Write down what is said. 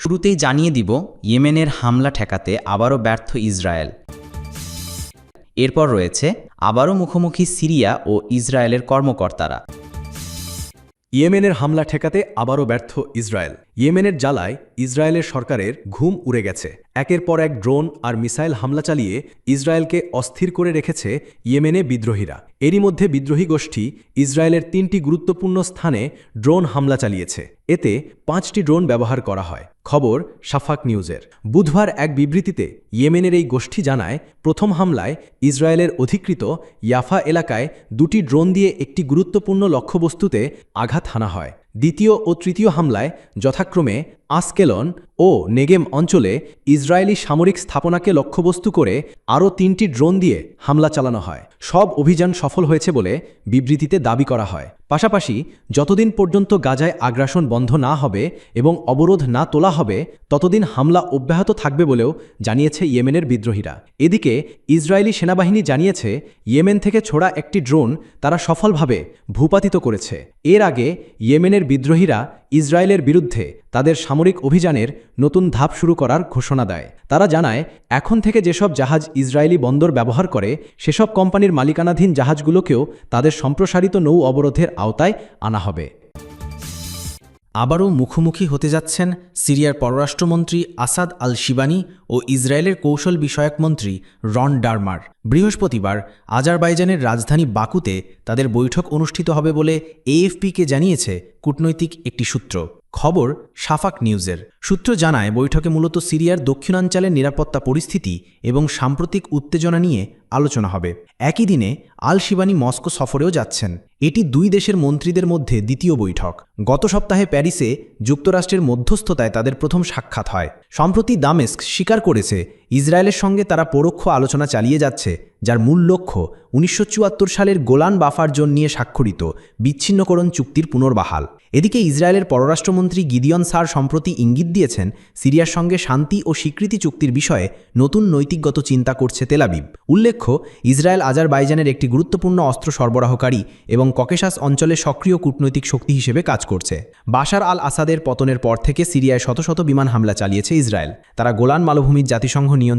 শুরুতেই জানিয়ে দিব ইয়েমেনের হামলা ঠেকাতে আবারও ব্যর্থ ইসরায়েল। এরপর রয়েছে আবারও মুখোমুখি সিরিয়া ও ইসরায়েলের কর্মকর্তারা। ইয়েমেনের হামলা ঠেকাতে আবারও ব্যর্থ ইসরায়েল। ইয়েমেনের জ্বালায় ইসরায়েলের সরকারের ঘুম উড়ে গেছে। একের পর এক ড্রোন আর মিসাইল হামলা চালিয়ে ইসরায়েলকে অস্থির করে রেখেছে ইয়েমেনে বিদ্রোহীরা। এরই মধ্যে বিদ্রোহী গোষ্ঠী ইসরায়েলের 3টি গুরুত্বপূর্ণ স্থানে ড্রোন হামলা চালিয়েছে। এতে 5টি ড্রোন ব্যবহার করা হয়। খবর শাফাক নিউজের। বুধবার এক বিবৃতিতে ইয়েমেনের এই গোষ্ঠী জানায়, প্রথম হামলায় ইসরায়েলের অধিকৃত ইয়াফা এলাকায় 2টি ড্রোন দিয়ে একটি গুরুত্বপূর্ণ লক্ষ্যবস্তুতে আঘাত হানা হয়। দ্বিতীয় ও তৃতীয় হামলায় যথাক্রমে আসকেলন ও নেগেম অঞ্চলে ইসরায়েলি সামরিক স্থাপনাকে লক্ষ্যবস্তু করে আরও 3টি ড্রোন দিয়ে হামলা চালানো হয়। সব অভিযান সফল হয়েছে বলে বিবৃতিতে দাবি করা হয়। পাশাপাশি যতদিন পর্যন্ত গাজায় আগ্রাসন বন্ধ না হবে এবং অবরোধ না তোলা হবে ততদিন হামলা অব্যাহত থাকবে বলেও জানিয়েছে ইয়েমেনের বিদ্রোহীরা। এদিকে ইসরায়েলি সেনাবাহিনী জানিয়েছে, ইয়েমেন থেকে ছোড়া একটি ড্রোন তারা সফলভাবে ভূপাতিত করেছে। এর আগে ইয়েমেনের বিদ্রোহীরা ইসরায়েলের বিরুদ্ধে তাদের সামরিক অভিযানের নতুন ধাপ শুরু করার ঘোষণা দেয়। তারা জানায়, এখন থেকে যেসব জাহাজ ইসরায়েলি বন্দর ব্যবহার করে সেসব কোম্পানির মালিকানাধীন জাহাজগুলোকেও তাদের সম্প্রসারিত নৌ অবরোধের আওতায় আনা হবে। আবারও মুখোমুখি হতে যাচ্ছেন সিরিয়ার পররাষ্ট্রমন্ত্রী আসাদ আল শিবানি ও ইসরায়েলের কৌশল বিষয়ক মন্ত্রী রন ডারমার। বৃহস্পতিবার আজারবাইজানের রাজধানী বাকুতে তাদের বৈঠক অনুষ্ঠিত হবে বলে এএফপিকে জানিয়েছে কূটনৈতিক একটি সূত্র। খবর শাফাক নিউজের। সূত্র জানায়, বৈঠকে মূলত সিরিয়ার দক্ষিণাঞ্চলের নিরাপত্তা পরিস্থিতি এবং সাম্প্রতিক উত্তেজনা নিয়ে আলোচনা হবে। একই দিনে আল শিবানি মস্কো সফরেও যাচ্ছেন। এটি 2 দেশের মন্ত্রীদের মধ্যে দ্বিতীয় বৈঠক। গত সপ্তাহে প্যারিসে যুক্তরাষ্ট্রের মধ্যস্থতায় তাদের প্রথম সাক্ষাৎ হয়। সম্প্রতি দামেস্ক স্বীকার করেছে, ইসরায়েলের সঙ্গে তারা পরোক্ষ আলোচনা চালিয়ে যাচ্ছে, যার মূল লক্ষ্য 1974 সালের গোলান বাফার জোন নিয়ে স্বাক্ষরিত বিচ্ছিন্নকরণ চুক্তির পুনর্বহাল। এদিকে ইসরায়েলের পররাষ্ট্রমন্ত্রী গিদিয়ন সার সম্প্রতি ইঙ্গিত দিয়েছেন, সিরিয়ার সঙ্গে শান্তি ও স্বীকৃতি চুক্তির বিষয়ে নতুন নৈতিকগত চিন্তা করছে তেল আবিব। উল্লেখ্য, ইসরায়েল আজারবাইজানের একটি গুরুত্বপূর্ণ অস্ত্র সরবরাহকারী এবং ককেশাস অঞ্চলে সক্রিয় কূটনৈতিক শক্তি হিসেবে কাজ করছে। বাশার আল আসাদের পতনের পর থেকে সিরিয়ায় শত শত বিমান হামলা চালিয়েছে ইসরায়েল। তারা গোলান মালভূমির জাতিসংঘ নিয়ন্ত্রিত